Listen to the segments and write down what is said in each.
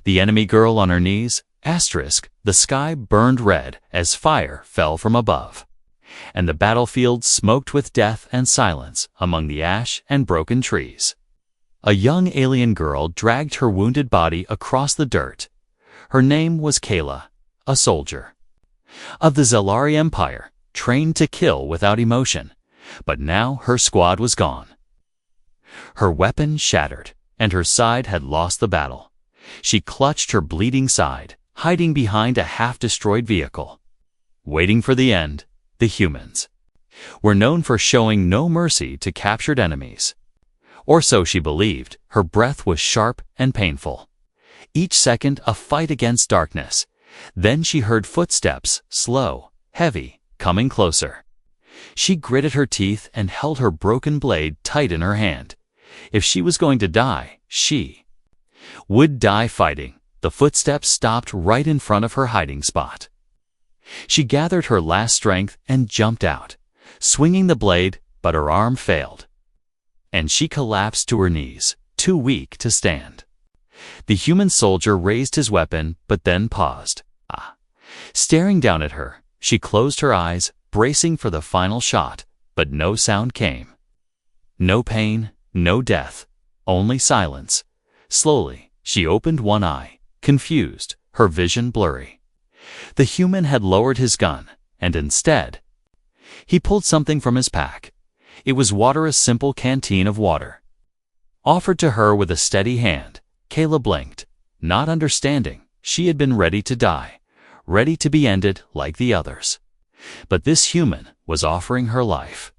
The enemy girl on her knees, the sky burned red as fire fell from above, and the battlefield smoked with death and silence among the ash and broken trees. A young alien girl dragged her wounded body across the dirt. Her name was Kayla, a soldier of the Zelari Empire, trained to kill without emotion, but now her squad was gone. Her weapon shattered, and her side had lost the battle. She clutched her bleeding side, hiding behind a half-destroyed vehicle. Waiting for the end, the humans were known for showing no mercy to captured enemies. Or so she believed. Her breath was sharp and painful. Each second a fight against darkness. Then she heard footsteps, slow, heavy, coming closer. She gritted her teeth and held her broken blade tight in her hand. If she was going to die, she would die fighting. The footsteps stopped right in front of her hiding spot. She gathered her last strength and jumped out, swinging the blade, but her arm failed, and she collapsed to her knees, too weak to stand. The human soldier raised his weapon, but then paused. Staring down at her, she closed her eyes, bracing for the final shot, but no sound came. No pain, no death, only silence. Slowly, she opened one eye, confused, her vision blurry. The human had lowered his gun, and instead, he pulled something from his pack. It was water, a simple canteen of water. Offered to her with a steady hand, Kayla blinked, not understanding. She had been ready to die, ready to be ended like the others. But this human was offering her life.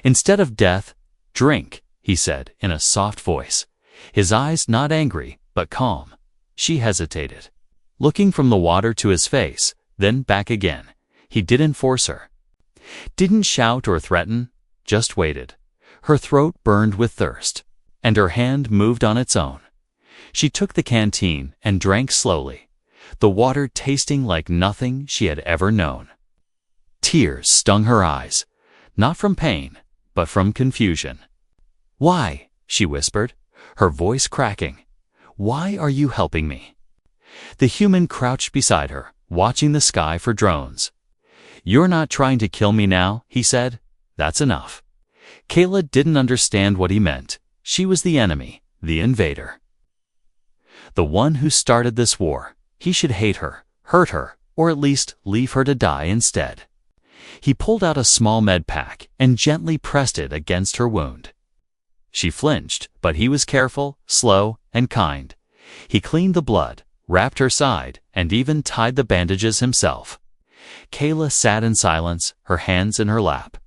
Instead of death, drink, he said in a soft voice, his eyes not angry, but calm. She hesitated, looking from the water to his face, then back again. He didn't force her, didn't shout or threaten, just waited. Her throat burned with thirst, and her hand moved on its own. She took the canteen and drank slowly, the water tasting like nothing she had ever known. Tears stung her eyes, not from pain, but from confusion. "Why?" she whispered, her voice cracking. "Why are you helping me?" The human crouched beside her, watching the sky for drones. "You're not trying to kill me now," he said. "That's enough." Kayla didn't understand what he meant. She was the enemy, the invader, the one who started this war. He should hate her, hurt her, or at least leave her to die instead. He pulled out a small med pack and gently pressed it against her wound. She flinched, but he was careful, slow, and kind. He cleaned the blood, wrapped her side, and even tied the bandages himself. Kayla sat in silence, her hands in her lap,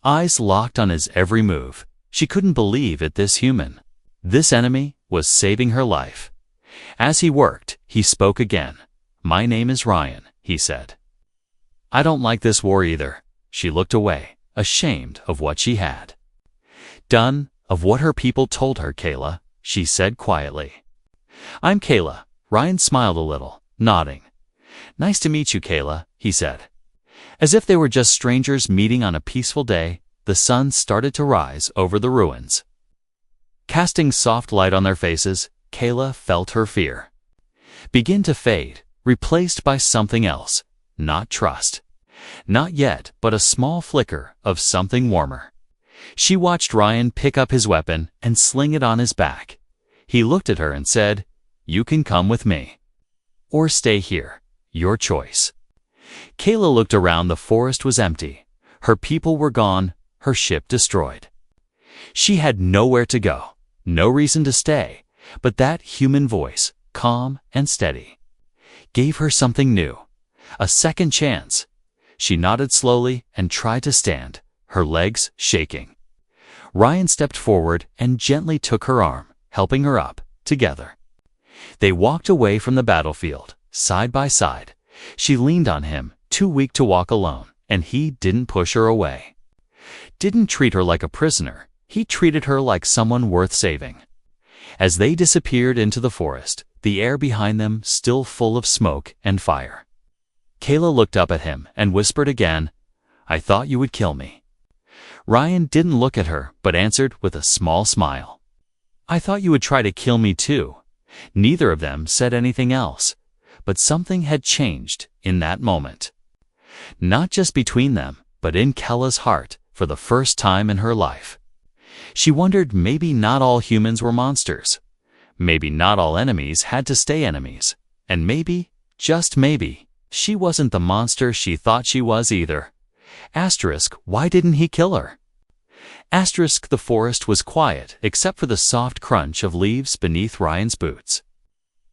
eyes locked on his every move. She couldn't believe it. This human, this enemy, was saving her life. As he worked, he spoke again. "My name is Ryan," he said. "I don't like this war either." She looked away, ashamed of what she had done, of what her people told her. "Kayla," she said quietly. "I'm Kayla." Ryan smiled a little, nodding. "Nice to meet you, Kayla," he said. As if they were just strangers meeting on a peaceful day, the sun started to rise over the ruins, casting soft light on their faces. Kayla felt her fear begin to fade, replaced by something else. Not trust. Not yet, but a small flicker of something warmer. She watched Ryan pick up his weapon and sling it on his back. He looked at her and said, "You can come with me, or stay here. Your choice." Kayla looked around. The forest was empty. Her people were gone, her ship destroyed. She had nowhere to go, no reason to stay, but that human voice, calm and steady, gave her something new, a second chance. She nodded slowly and tried to stand, her legs shaking. Ryan stepped forward and gently took her arm, helping her up. Together, they walked away from the battlefield, side by side. She leaned on him, too weak to walk alone, and he didn't push her away. Didn't treat her like a prisoner. He treated her like someone worth saving. As they disappeared into the forest, the air behind them still full of smoke and fire, Kayla looked up at him and whispered again, "I thought you would kill me." Ryan didn't look at her, but answered with a small smile, "I thought you would try to kill me too." Neither of them said anything else, but something had changed in that moment. Not just between them, but in Kella's heart for the first time in her life. She wondered maybe not all humans were monsters. Maybe not all enemies had to stay enemies. And maybe, just maybe, she wasn't the monster she thought she was either. Asterisk, why didn't he kill her? Asterisk, the forest was quiet except for the soft crunch of leaves beneath Ryan's boots.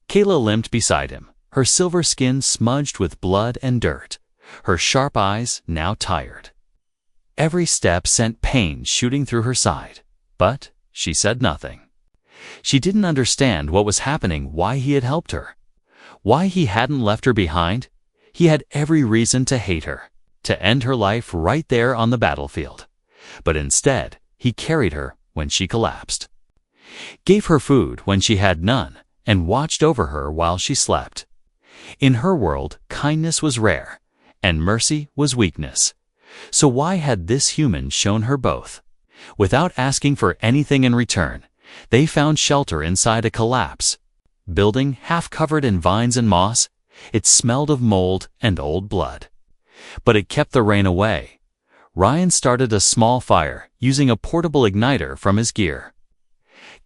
Kayla limped beside him, her silver skin smudged with blood and dirt, her sharp eyes now tired. Every step sent pain shooting through her side, but she said nothing. She didn't understand what was happening, why he had helped her, why he hadn't left her behind. He had every reason to hate her, to end her life right there on the battlefield. But instead, he carried her when she collapsed, gave her food when she had none, and watched over her while she slept. In her world, kindness was rare, and mercy was weakness. So why had this human shown her both? Without asking for anything in return, they found shelter inside a collapse building half covered in vines and moss. It smelled of mold and old blood. But it kept the rain away. Ryan started a small fire using a portable igniter from his gear.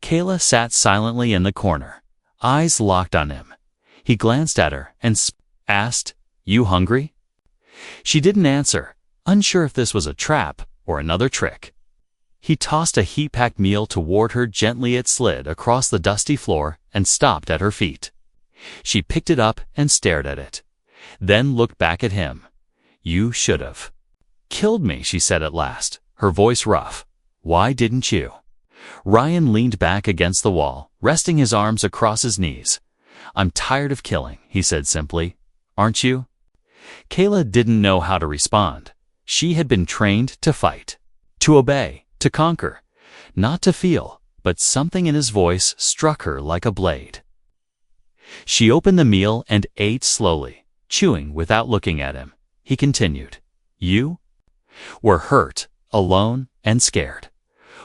Kayla sat silently in the corner, eyes locked on him. He glanced at her and asked, "You hungry?" She didn't answer, unsure if this was a trap or another trick. He tossed a heat-packed meal toward her gently. It slid across the dusty floor and stopped at her feet. She picked it up and stared at it, then looked back at him. "You should have killed me," she said at last, her voice rough. "Why didn't you?" Ryan leaned back against the wall, resting his arms across his knees. "I'm tired of killing," he said simply. "Aren't you?" Kayla didn't know how to respond. She had been trained to fight, to obey, to conquer, not to feel, but something in his voice struck her like a blade. She opened the meal and ate slowly, chewing without looking at him. He continued, "You were hurt, alone, and scared.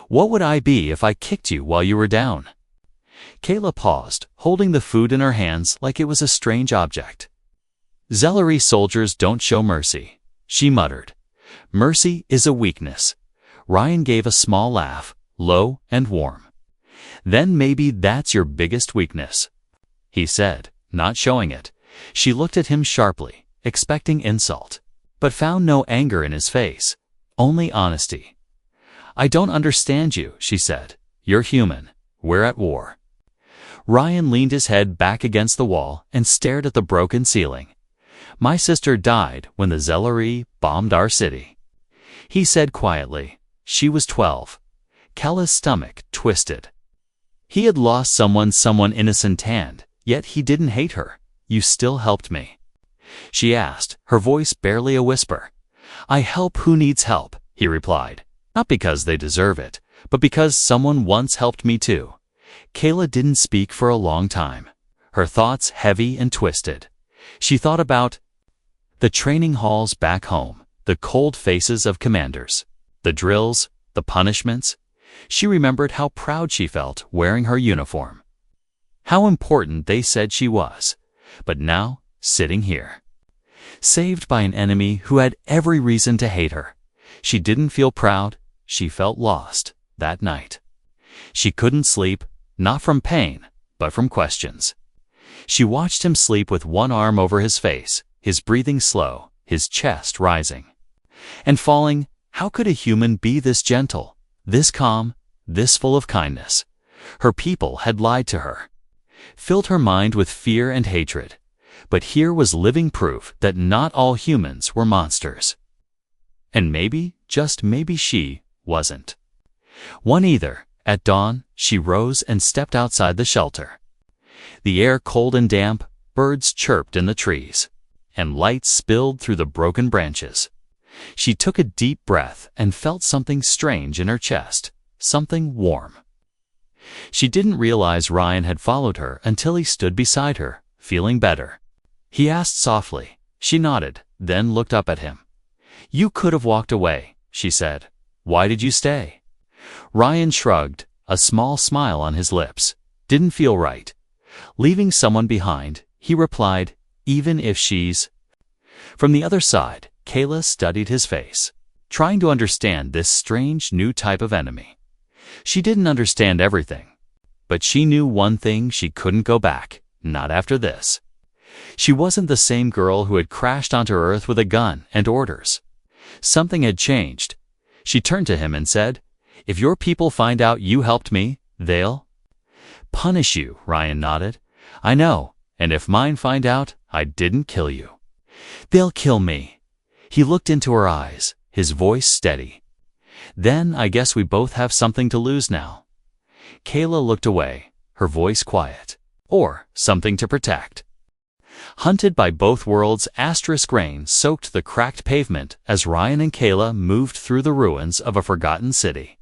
What would I be if I kicked you while you were down?" Kayla paused, holding the food in her hands like it was a strange object. "Zellery soldiers don't show mercy," she muttered. "Mercy is a weakness." Ryan gave a small laugh, low and warm. "Then maybe that's your biggest weakness," he said, not showing it. She looked at him sharply, expecting insult, but found no anger in his face, only honesty. "I don't understand you," she said. "You're human. We're at war." Ryan leaned his head back against the wall and stared at the broken ceiling. "My sister died when the Zellery bombed our city," he said quietly. She was 12. Kella's stomach twisted. He had lost someone innocent, and yet he didn't hate her. "You still helped me?" she asked, her voice barely a whisper. "I help who needs help," he replied. "Not because they deserve it, but because someone once helped me too." Kayla didn't speak for a long time, her thoughts heavy and twisted. She thought about the training halls back home, the cold faces of commanders, the drills, the punishments. She remembered how proud she felt wearing her uniform, how important they said she was. But now, sitting here, saved by an enemy who had every reason to hate her, she didn't feel proud, she felt lost that night. She couldn't sleep, not from pain, but from questions. She watched him sleep with one arm over his face, his breathing slow, his chest rising and falling. How could a human be this gentle, this calm, this full of kindness? Her people had lied to her, filled her mind with fear and hatred. But here was living proof that not all humans were monsters. And maybe, just maybe, she wasn't one either. At dawn, she rose and stepped outside the shelter. The air cold and damp, birds chirped in the trees, and light spilled through the broken branches. She took a deep breath and felt something strange in her chest, something warm. She didn't realize Ryan had followed her until he stood beside her, feeling better. He asked softly. She nodded, then looked up at him. "You could have walked away," she said. "Why did you stay?" Ryan shrugged, a small smile on his lips. "Didn't feel right. Leaving someone behind, he replied, even if she's... From the other side, Kayla studied his face, trying to understand this strange new type of enemy. She didn't understand everything, but she knew one thing: she couldn't go back, not after this. She wasn't the same girl who had crashed onto Earth with a gun and orders. Something had changed. She turned to him and said, "If your people find out you helped me, they'll..." "Punish you," Ryan nodded. "I know, and if mine find out, I didn't kill you. They'll kill me." He looked into her eyes, his voice steady. "Then I guess we both have something to lose now." Kayla looked away, her voice quiet. "Or something to protect." Hunted by both worlds, asterisk rain soaked the cracked pavement as Ryan and Kayla moved through the ruins of a forgotten city.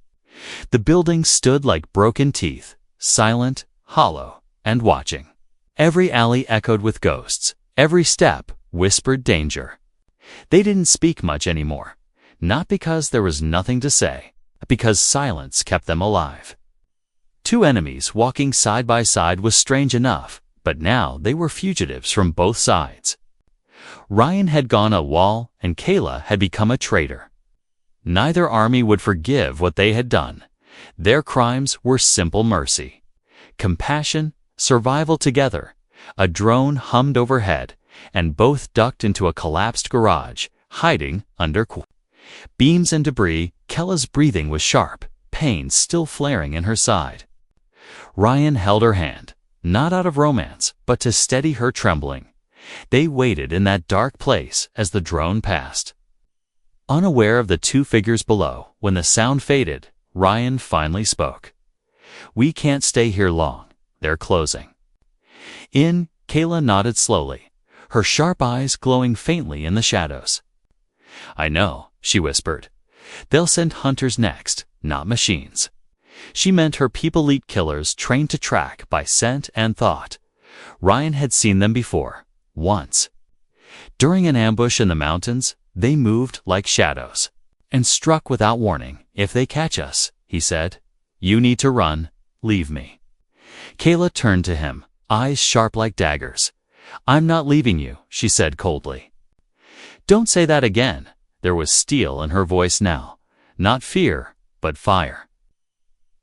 The buildings stood like broken teeth, silent, hollow, and watching. Every alley echoed with ghosts, every step whispered danger. They didn't speak much anymore, not because there was nothing to say, but because silence kept them alive. Two enemies walking side by side was strange enough, but now they were fugitives from both sides. Ryan had gone a wall, and Kayla had become a traitor. Neither army would forgive what they had done. Their crimes were simple mercy. Compassion, survival together. A drone hummed overhead, and both ducked into a collapsed garage, hiding under beams and debris. Kayla's breathing was sharp, pain still flaring in her side. Ryan held her hand, not out of romance, but to steady her trembling. They waited in that dark place as the drone passed. Unaware of the two figures below, when the sound faded, Ryan finally spoke. "We can't stay here long. They're closing." Kayla nodded slowly, her sharp eyes glowing faintly in the shadows. "I know," she whispered. "They'll send hunters next, not machines." She meant her people-elite killers trained to track by scent and thought. Ryan had seen them before, once. During an ambush in the mountains, they moved like shadows and struck without warning. "If they catch us," he said, "you need to run. Leave me." Kayla turned to him, eyes sharp like daggers. "I'm not leaving you," she said coldly. "Don't say that again." There was steel in her voice now, not fear, but fire.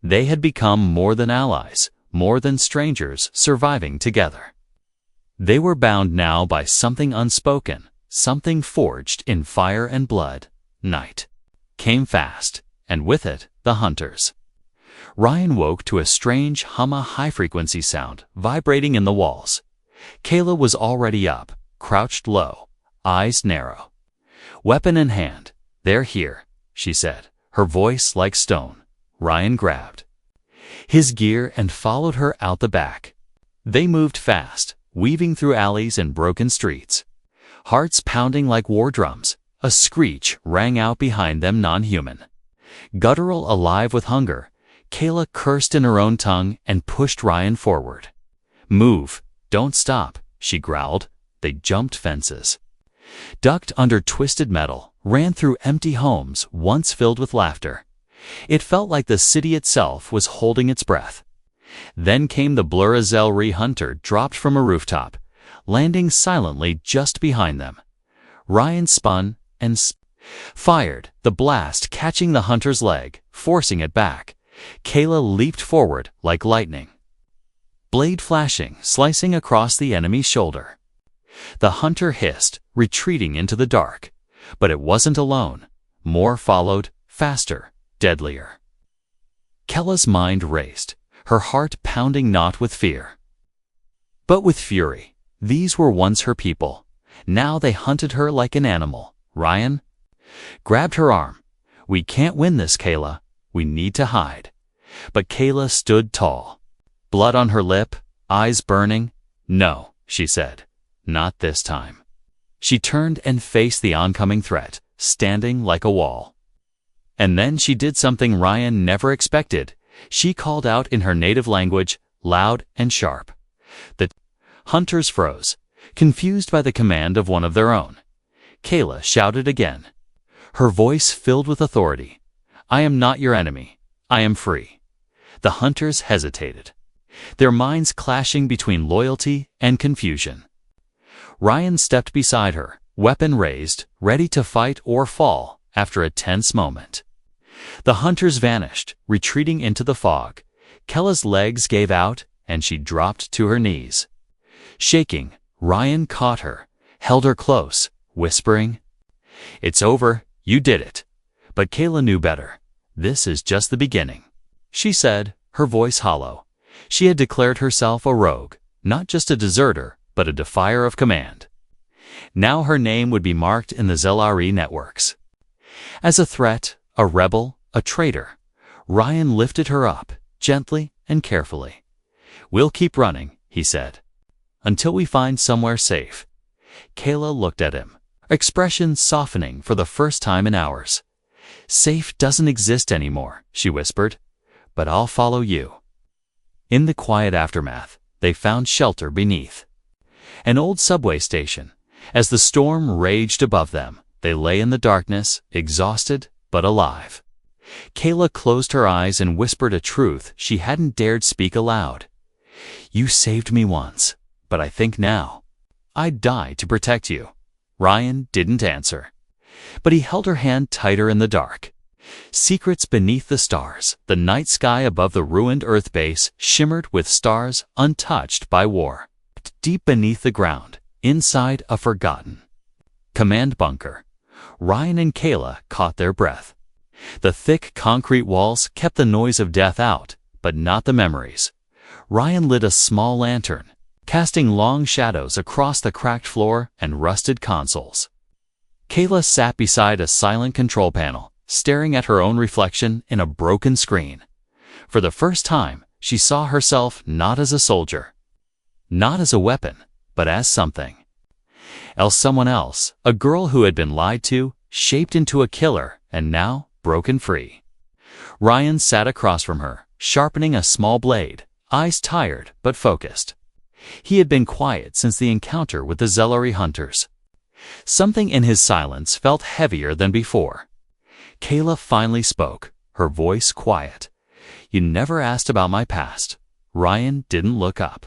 They had become more than allies, more than strangers surviving together. They were bound now by something unspoken, something forged in fire and blood. Night came fast, and with it, the hunters. Ryan woke to a strange hum, a high-frequency sound vibrating in the walls. Kayla was already up, crouched low, eyes narrow. Weapon in hand. "They're here," she said, her voice like stone. Ryan grabbed his gear and followed her out the back. They moved fast, weaving through alleys and broken streets. Hearts pounding like war drums, a screech rang out behind them, non-human. Guttural, alive with hunger, Kayla cursed in her own tongue and pushed Ryan forward. "Move, don't stop," she growled. They jumped fences, ducked under twisted metal, ran through empty homes once filled with laughter. It felt like the city itself was holding its breath. Then came the blur. A Zelri hunter dropped from a rooftop, landing silently just behind them. Ryan spun and fired, the blast catching the hunter's leg, forcing it back. Kayla leaped forward like lightning, blade flashing, slicing across the enemy's shoulder. The hunter hissed, retreating into the dark. But it wasn't alone. More followed, faster, deadlier. Kayla's mind raced, her heart pounding not with fear, but with fury. These were once her people. Now they hunted her like an animal. Ryan grabbed her arm. "We can't win this, Kayla. We need to hide." But Kayla stood tall, blood on her lip, eyes burning. "No," she said, "not this time." She turned and faced the oncoming threat, standing like a wall. And then she did something Ryan never expected. She called out in her native language, loud and sharp. The hunters froze, confused by the command of one of their own. Kayla shouted again, her voice filled with authority. "I am not your enemy. I am free." The hunters hesitated. their minds clashing between loyalty and confusion. Ryan stepped beside her, weapon raised, ready to fight or fall after a tense moment. The hunters vanished, retreating into the fog. Kella's legs gave out, and she dropped to her knees. Shaking, Ryan caught her, held her close, whispering, "It's over, you did it." But Kayla knew better. "This is just the beginning," she said, her voice hollow. She had declared herself a rogue, not just a deserter, but a defier of command. Now her name would be marked in the Zelari networks. As a threat, a rebel, a traitor, Ryan lifted her up, gently and carefully. "We'll keep running," he said, "until we find somewhere safe." Kayla looked at him, expression softening for the first time in hours. "Safe doesn't exist anymore," she whispered, "but I'll follow you." In the quiet aftermath, they found shelter beneath an old subway station. As the storm raged above them, they lay in the darkness, exhausted but alive. Kayla closed her eyes and whispered a truth she hadn't dared speak aloud. "You saved me once, but I think now I'd die to protect you." Ryan didn't answer, but he held her hand tighter in the dark. Secrets beneath the stars, the night sky above the ruined Earth base shimmered with stars untouched by war. Deep beneath the ground, inside a forgotten command bunker, Ryan and Kayla caught their breath. The thick concrete walls kept the noise of death out, but not the memories. Ryan lit a small lantern, casting long shadows across the cracked floor and rusted consoles. Kayla sat beside a silent control panel, staring at her own reflection in a broken screen. For the first time, she saw herself not as a soldier, not as a weapon, but as something else, someone else, a girl who had been lied to, shaped into a killer, and now broken free. Ryan sat across from her, sharpening a small blade, eyes tired but focused. He had been quiet since the encounter with the Zelari hunters. Something in his silence felt heavier than before. Kayla finally spoke, her voice quiet. "You never asked about my past." Ryan didn't look up,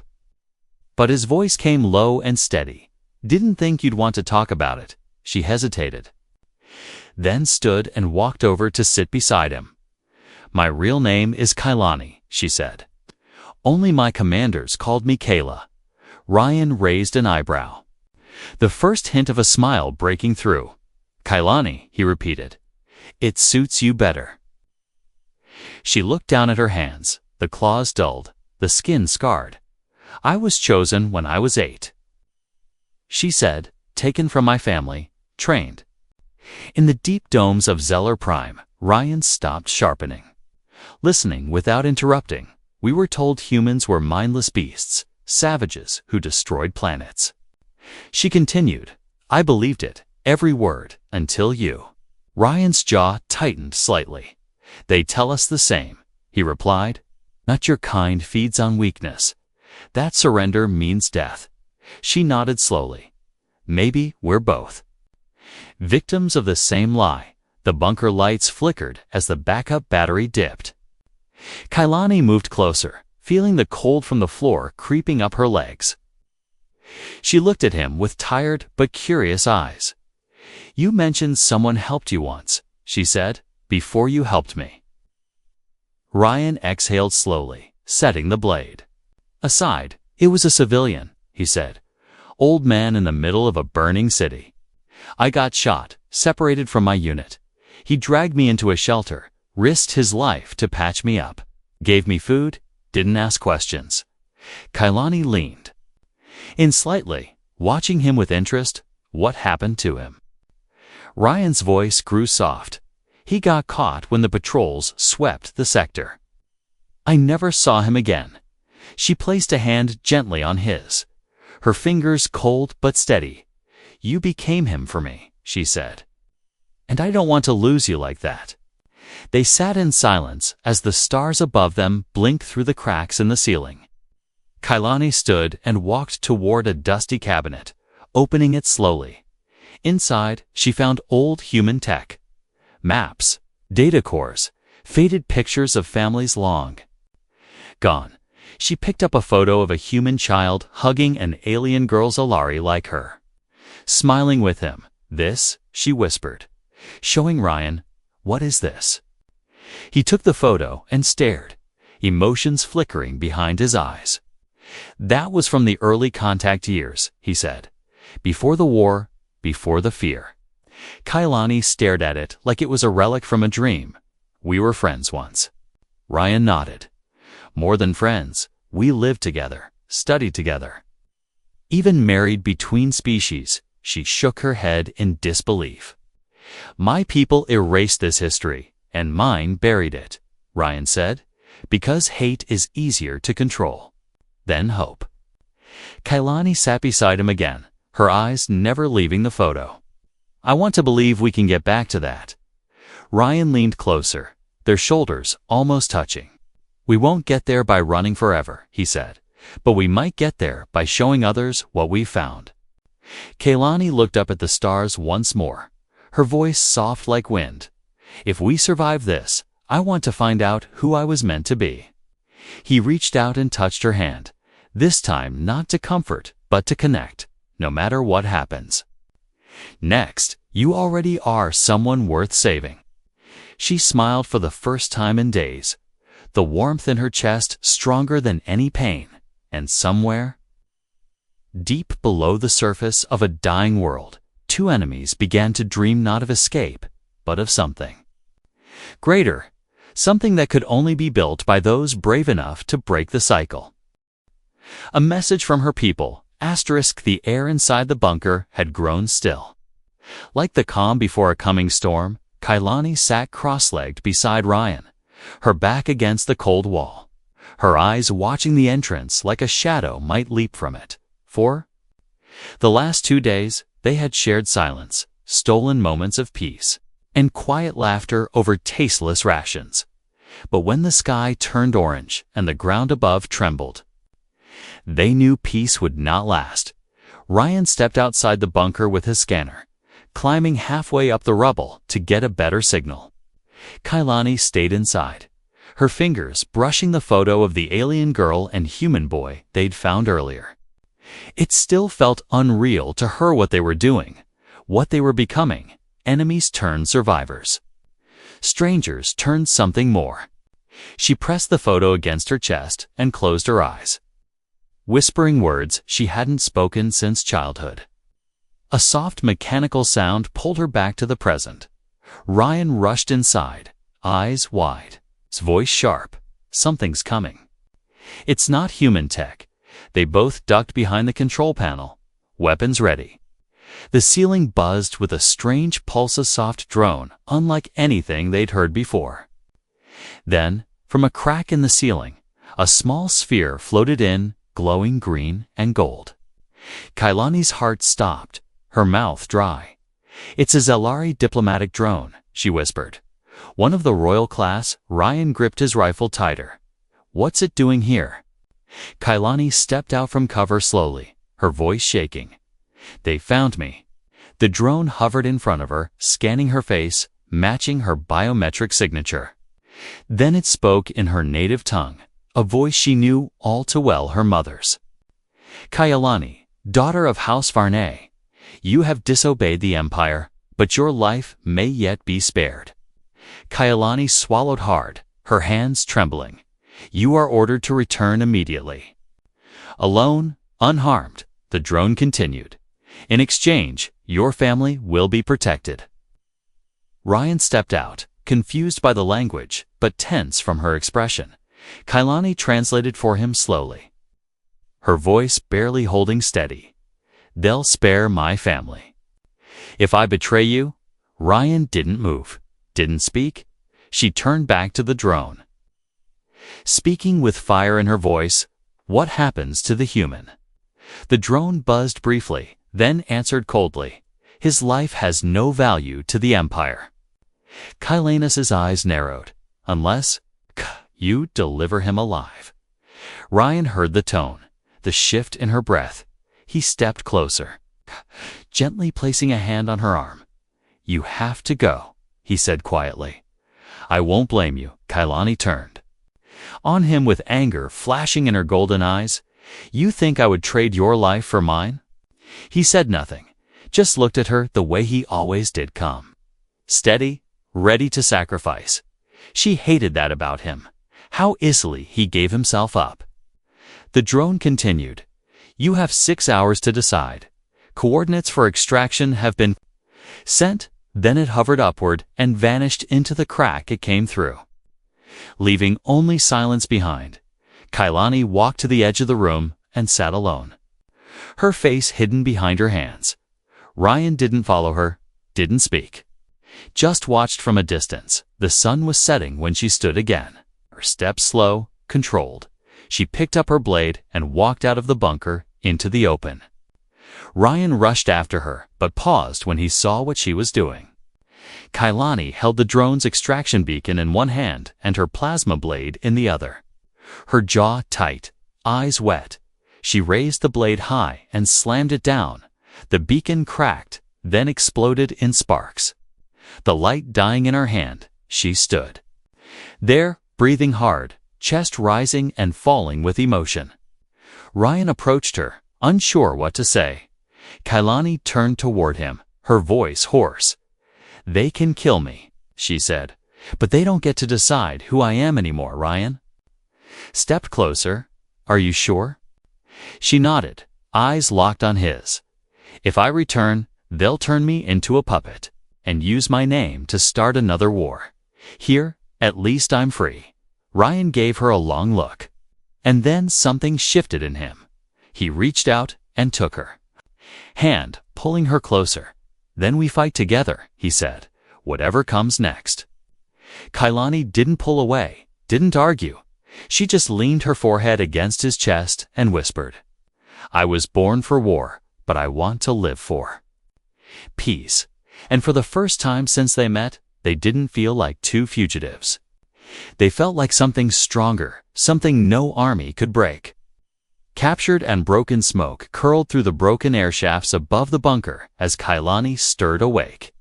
but his voice came low and steady. "Didn't think you'd want to talk about it." She hesitated, then stood and walked over to sit beside him. "My real name is Kailani," she said. "Only my commanders called me Kayla." Ryan raised an eyebrow, the first hint of a smile breaking through. "Kailani," he repeated. "It suits you better." She looked down at her hands, the claws dulled, the skin scarred. "I was chosen when I was 8. She said, "taken from my family, trained." In the deep domes of Zeller Prime, Ryan stopped sharpening, listening without interrupting. "We were told humans were mindless beasts, savages who destroyed planets." She continued, "I believed it, every word, until you." Ryan's jaw tightened slightly. "They tell us the same," he replied. "Not your kind feeds on weakness. That surrender means death." She nodded slowly. "Maybe we're both victims of the same lie." The bunker lights flickered as the backup battery dipped. Kailani moved closer, feeling the cold from the floor creeping up her legs. She looked at him with tired but curious eyes. "You mentioned someone helped you once," she said, "before you helped me." Ryan exhaled slowly, setting the blade aside. "It was a civilian," he said. "Old man in the middle of a burning city. I got shot, separated from my unit. He dragged me into a shelter, risked his life to patch me up, gave me food, didn't ask questions." Kailani leaned in slightly, watching him with interest. "What happened to him?" Ryan's voice grew soft. "He got caught when the patrols swept the sector. I never saw him again." She placed a hand gently on his, her fingers cold but steady. "You became him for me," she said. "And I don't want to lose you like that." They sat in silence as the stars above them blinked through the cracks in the ceiling. Kailani stood and walked toward a dusty cabinet, opening it slowly. Inside, she found old human tech, maps, data cores, faded pictures of families long gone. She picked up a photo of a human child hugging an alien girl's Alari like her. Smiling with him, "This," she whispered, showing Ryan, "What is this?" He took the photo and stared, emotions flickering behind his eyes. "That was from the early contact years," he said. "Before the war, before the fear." Kailani stared at it like it was a relic from a dream. "We were friends once." Ryan nodded. "More than friends, we lived together, studied together." "Even married between species," she shook her head in disbelief. "My people erased this history, and mine buried it," Ryan said, "because hate is easier to control than hope." Kailani sat beside him again, her eyes never leaving the photo. "I want to believe we can get back to that." Ryan leaned closer, their shoulders almost touching. "We won't get there by running forever," he said, "but we might get there by showing others what we've found." Kailani looked up at the stars once more, her voice soft like wind. "If we survive this, I want to find out who I was meant to be." He reached out and touched her hand, this time not to comfort, but to connect, no matter what happens. "Next, you already are someone worth saving." She smiled for the first time in days, the warmth in her chest stronger than any pain, and somewhere, deep below the surface of a dying world, two enemies began to dream not of escape, but of something greater, something that could only be built by those brave enough to break the cycle. A message from her people, the air inside the bunker had grown still. Like the calm before a coming storm, Kailani sat cross-legged beside Ryan, her back against the cold wall, her eyes watching the entrance like a shadow might leap from it. For the last 2 days, they had shared silence, stolen moments of peace, and quiet laughter over tasteless rations. But when the sky turned orange and the ground above trembled, they knew peace would not last. Ryan stepped outside the bunker with his scanner, climbing halfway up the rubble to get a better signal. Kailani stayed inside, her fingers brushing the photo of the alien girl and human boy they'd found earlier. It still felt unreal to her what they were doing, what they were becoming. Enemies turned survivors. Strangers turned something more. She pressed the photo against her chest and closed her eyes, whispering words she hadn't spoken since childhood. A soft mechanical sound pulled her back to the present. Ryan rushed inside, eyes wide, his voice sharp. "Something's coming." "It's not human tech." They both ducked behind the control panel, weapons ready. The ceiling buzzed with a strange pulse of soft drone, unlike anything they'd heard before. Then, from a crack in the ceiling, a small sphere floated in, glowing green and gold. Kailani's heart stopped, her mouth dry. "It's a Zelari diplomatic drone," she whispered. "One of the royal class." Ryan gripped his rifle tighter. "What's it doing here?" Kailani stepped out from cover slowly, her voice shaking. "They found me." The drone hovered in front of her, scanning her face, matching her biometric signature. Then it spoke in her native tongue, a voice she knew all too well, her mother's. "Kailani, daughter of House Varney, you have disobeyed the Empire, but your life may yet be spared." Kailani swallowed hard, her hands trembling. "You are ordered to return immediately." "Alone, unharmed," the drone continued. "In exchange, your family will be protected." Ryan stepped out, confused by the language, but tense from her expression. Kailani translated for him slowly, her voice barely holding steady. "They'll spare my family." "If I betray you?" Ryan didn't move, didn't speak. She turned back to the drone, speaking with fire in her voice. "What happens to the human?" The drone buzzed briefly, then answered coldly. "His life has no value to the Empire." Kailanus's eyes narrowed. "Unless you deliver him alive." Ryan heard the tone, the shift in her breath. He stepped closer, gently placing a hand on her arm. "You have to go," he said quietly. "I won't blame you." Kailani turned, on him with anger flashing in her golden eyes. "You think I would trade your life for mine?" He said nothing, just looked at her the way he always did, calm, steady, ready to sacrifice. She hated that about him, how easily he gave himself up. The drone continued. "You have 6 hours to decide. Coordinates for extraction have been sent." Then it hovered upward and vanished into the crack it came through, leaving only silence behind. Kailani walked to the edge of the room and sat alone, her face hidden behind her hands. Ryan didn't follow her, didn't speak, just watched from a distance. The sun was setting when she stood again, her steps slow, controlled. She picked up her blade and walked out of the bunker into the open. Ryan rushed after her, but paused when he saw what she was doing. Kailani held the drone's extraction beacon in one hand and her plasma blade in the other. Her jaw tight, eyes wet. She raised the blade high and slammed it down. The beacon cracked, then exploded in sparks. The light dying in her hand, she stood there, breathing hard, chest rising and falling with emotion. Ryan approached her, unsure what to say. Kailani turned toward him, her voice hoarse. "They can kill me," she said, "but they don't get to decide who I am anymore, Ryan." Stepped closer. "Are you sure?" She nodded, eyes locked on his. "If I return, they'll turn me into a puppet and use my name to start another war. Here, at least I'm free." Ryan gave her a long look. And then something shifted in him. He reached out and took her hand, pulling her closer. "Then we fight together," he said, "whatever comes next." Kailani didn't pull away, didn't argue. She just leaned her forehead against his chest and whispered, "I was born for war, but I want to live for peace." And for the first time since they met, they didn't feel like two fugitives. They felt like something stronger, something no army could break. Captured and broken smoke curled through the broken air shafts above the bunker as Kailani stirred awake.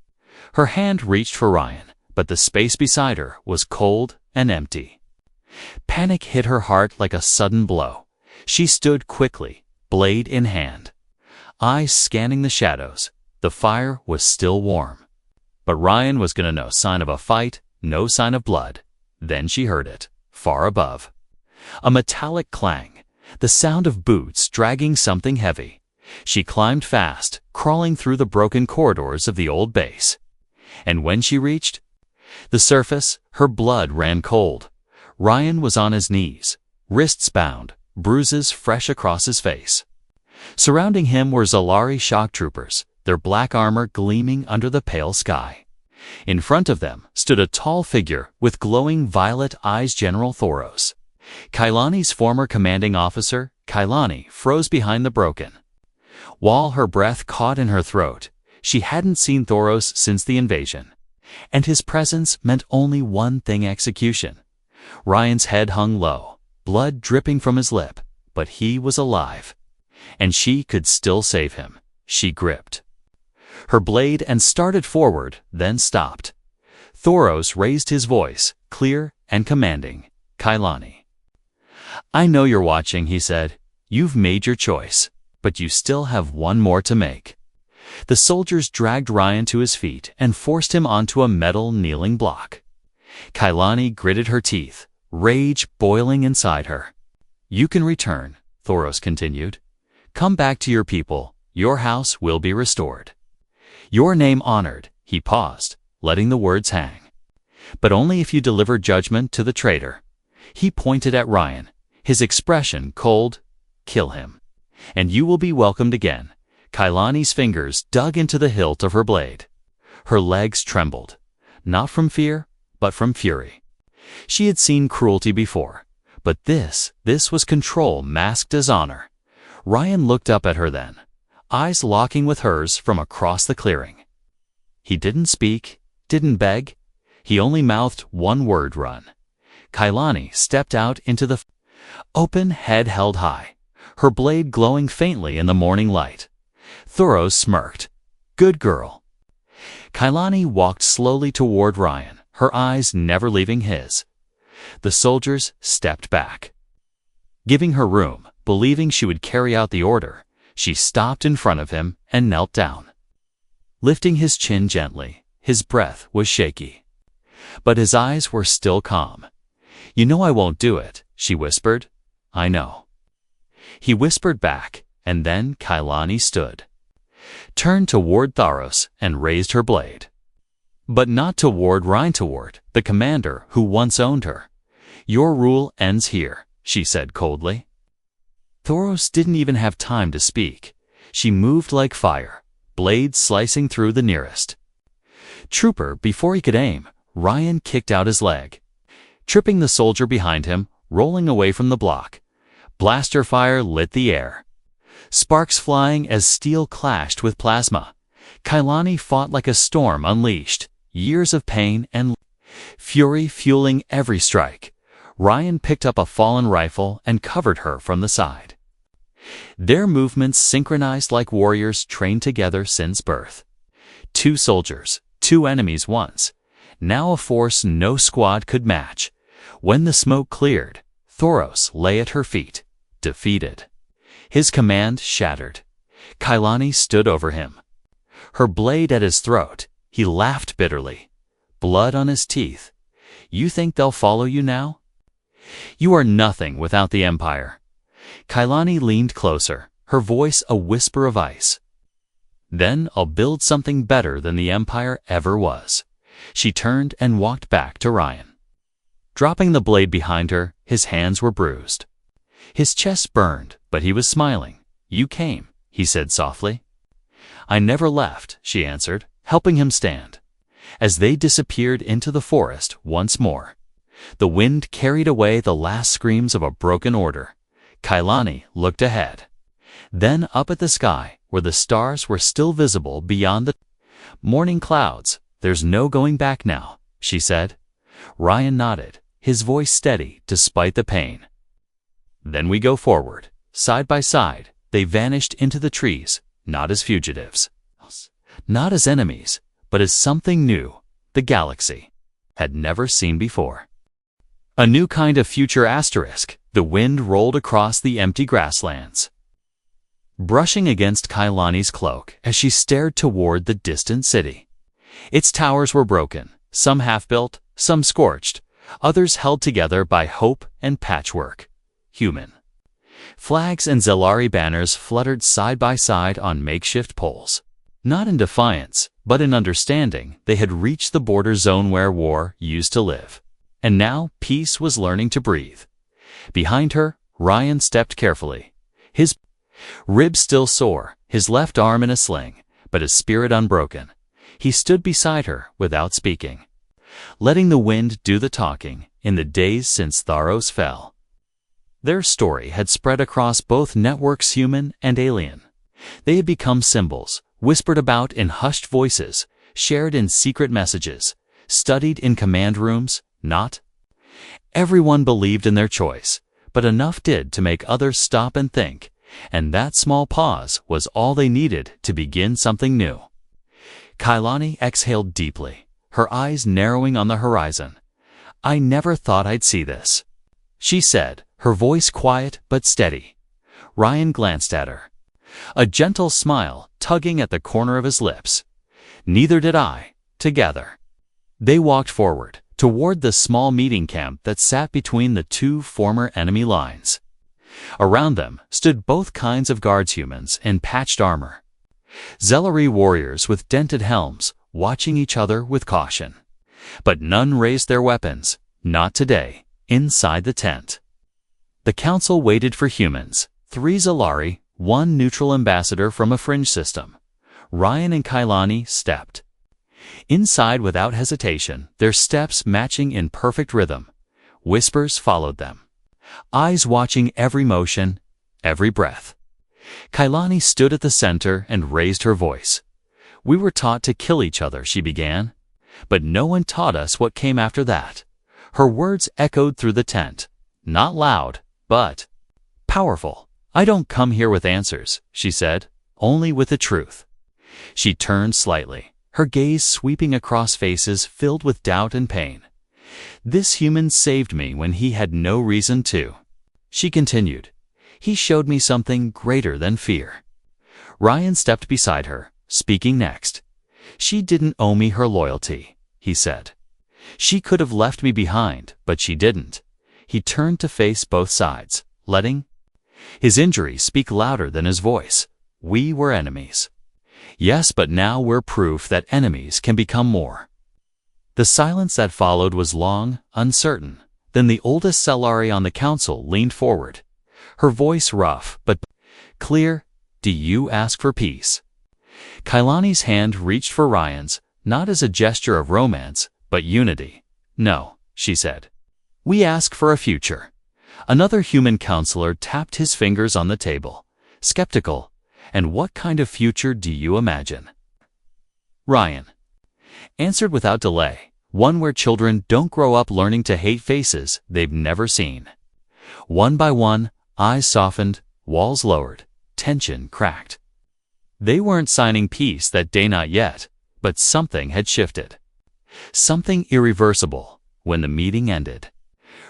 Her hand reached for Ryan, but the space beside her was cold and empty. Panic hit her heart like a sudden blow. She stood quickly, blade in hand, eyes scanning the shadows. The fire was still warm. But Ryan was gonna no sign of a fight, no sign of blood. Then she heard it, far above. A metallic clang. The sound of boots dragging something heavy. She climbed fast, crawling through the broken corridors of the old base. And when she reached the surface, her blood ran cold. Ryan was on his knees, wrists bound, bruises fresh across his face. Surrounding him were Zalari shock troopers, their black armor gleaming under the pale sky. In front of them stood a tall figure with glowing violet eyes, General Thoros. Kailani's former commanding officer, Kailani, froze behind the broken wall, her breath caught in her throat. She hadn't seen Thoros since the invasion, and his presence meant only one thing: execution. Ryan's head hung low, blood dripping from his lip, but he was alive, and she could still save him. She gripped her blade and started forward, then stopped. Thoros raised his voice, clear and commanding. "Kailani, I know you're watching," he said. "You've made your choice, but you still have one more to make." The soldiers dragged Ryan to his feet and forced him onto a metal kneeling block. Kailani gritted her teeth, rage boiling inside her. "You can return," Thoros continued. "Come back to your people. Your house will be restored. Your name honored." He paused, letting the words hang. "But only if you deliver judgment to the traitor." He pointed at Ryan, his expression cold. "Kill him, and you will be welcomed again." Kailani's fingers dug into the hilt of her blade. Her legs trembled, not from fear, but from fury. She had seen cruelty before, but this was control masked as honor. Ryan looked up at her then, eyes locking with hers from across the clearing. He didn't speak, didn't beg. He only mouthed one word: "Run." Kailani stepped out into the open, head held high, her blade glowing faintly in the morning light. Thoros smirked. "Good girl." Kailani walked slowly toward Ryan, her eyes never leaving his. The soldiers stepped back. Giving her room, believing she would carry out the order, she stopped in front of him and knelt down. Lifting his chin gently, his breath was shaky. But his eyes were still calm. "You know I won't do it," she whispered. "I know." He whispered back, and then Kailani stood, turned toward Tharos and raised her blade. But not toward Rhintaward, the commander who once owned her. "Your rule ends here," she said coldly. Tharos didn't even have time to speak. She moved like fire, blade slicing through the nearest trooper. Before he could aim, Ryan kicked out his leg, tripping the soldier behind him, rolling away from the block. Blaster fire lit the air, sparks flying as steel clashed with plasma. Kailani fought like a storm unleashed, years of pain and fury fueling every strike. Ryan picked up a fallen rifle and covered her from the side. Their movements synchronized like warriors trained together since birth. 2 soldiers, 2 enemies once, now a force no squad could match. When the smoke cleared, Tharos lay at her feet, defeated. His command shattered. Kailani stood over him, her blade at his throat. He laughed bitterly, blood on his teeth. "You think they'll follow you now? You are nothing without the Empire." Kailani leaned closer, her voice a whisper of ice. "Then I'll build something better than the Empire ever was." She turned and walked back to Ryan. Dropping the blade behind her, his hands were bruised. His chest burned, but he was smiling. "You came," he said softly. "I never left," she answered, helping him stand. As they disappeared into the forest once more, the wind carried away the last screams of a broken order. Kailani looked ahead, then up at the sky where the stars were still visible beyond the morning clouds. "There's no going back now," she said. Ryan nodded, his voice steady despite the pain. "Then we go forward." Side by side, they vanished into the trees, not as fugitives, not as enemies, but as something new the galaxy had never seen before. A new kind of future asterisk. The wind rolled across the empty grasslands, brushing against Kailani's cloak as she stared toward the distant city. Its towers were broken, some half-built, some scorched, others held together by hope and patchwork. Human. Flags and Zelari banners fluttered side by side on makeshift poles. Not in defiance, but in understanding, they had reached the border zone where war used to live. And now peace was learning to breathe. Behind her, Ryan stepped carefully, his ribs still sore, his left arm in a sling, but his spirit unbroken. He stood beside her without speaking, letting the wind do the talking. In the days since Tharos fell, their story had spread across both networks, human and alien. They had become symbols, whispered about in hushed voices, shared in secret messages, studied in command rooms. Not everyone believed in their choice, but enough did to make others stop and think, and that small pause was all they needed to begin something new. Kailani exhaled deeply, her eyes narrowing on the horizon. "I never thought I'd see this," she said, her voice quiet but steady. Ryan glanced at her, a gentle smile tugging at the corner of his lips. "Neither did I." Together, they walked forward, toward the small meeting camp that sat between the 2 former enemy lines. Around them stood both kinds of guards, humans in patched armor, Zelari warriors with dented helms, watching each other with caution. But none raised their weapons, not today, inside the tent. The council waited for humans, 3 Zelari, 1 neutral ambassador from a fringe system. Ryan and Kailani stepped inside without hesitation, their steps matching in perfect rhythm. Whispers followed them, eyes watching every motion, every breath. Kailani stood at the center and raised her voice. "We were taught to kill each other," she began, "but no one taught us what came after that." Her words echoed through the tent, not loud, but powerful. "I don't come here with answers," she said, "only with the truth." She turned slightly, her gaze sweeping across faces filled with doubt and pain. This human saved me when he had no reason to. She continued, he showed me something greater than fear. Ryan stepped beside her, speaking next. She didn't owe me her loyalty, he said. She could have left me behind, but she didn't. He turned to face both sides, letting his injuries speak louder than his voice. We were enemies. Yes, but now we're proof that enemies can become more. The silence that followed was long, uncertain. Then the oldest Cellari on the council leaned forward. Her voice rough, but clear. Do you ask for peace? Kailani's hand reached for Ryan's, not as a gesture of romance, but unity. No, she said. We ask for a future. Another human counselor tapped his fingers on the table, skeptical. And what kind of future do you imagine? Ryan answered without delay, one where children don't grow up learning to hate faces they've never seen. One by one, eyes softened, walls lowered, tension cracked. They weren't signing peace that day, not yet, but something had shifted. Something irreversible. When the meeting ended,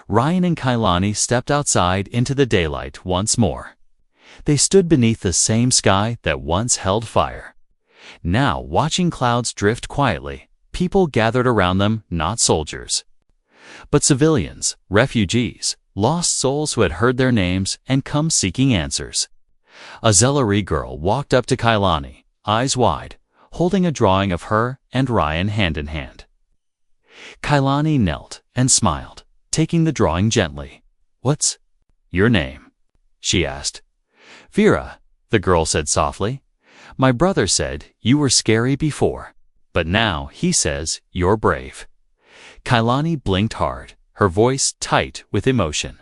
Ryan and Kailani stepped outside into the daylight once more. They stood beneath the same sky that once held fire. Now, watching clouds drift quietly, people gathered around them, not soldiers, but civilians, refugees, lost souls who had heard their names and come seeking answers. A Cellari girl walked up to Kailani, eyes wide, holding a drawing of her and Ryan hand in hand. Kailani knelt and smiled, taking the drawing gently. What's your name? She asked. Vera, the girl said softly. My brother said you were scary before, but now he says you're brave. Kailani blinked hard, her voice tight with emotion.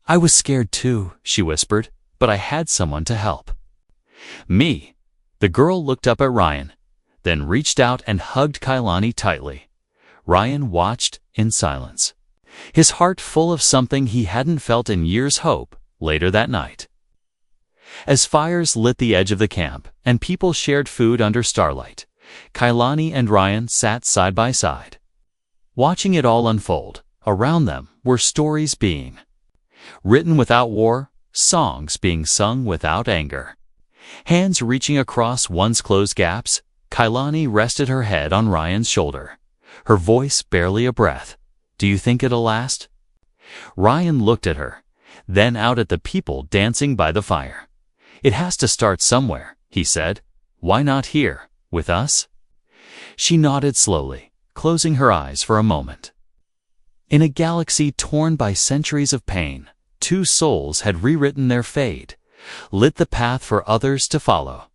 I was scared too, she whispered, but I had someone to help. Me. The girl looked up at Ryan, then reached out and hugged Kailani tightly. Ryan watched in silence, his heart full of something he hadn't felt in years. Hope. Later that night, as fires lit the edge of the camp and people shared food under starlight, Kailani and Ryan sat side by side, watching it all unfold. Around them were stories being written without war, songs being sung without anger. Hands reaching across once closed gaps, Kailani rested her head on Ryan's shoulder, her voice barely a breath. Do you think it'll last? Ryan looked at her, then out at the people dancing by the fire. It has to start somewhere, he said. Why not here, with us? She nodded slowly, closing her eyes for a moment. In a galaxy torn by centuries of pain, two souls had rewritten their fate, lit the path for others to follow.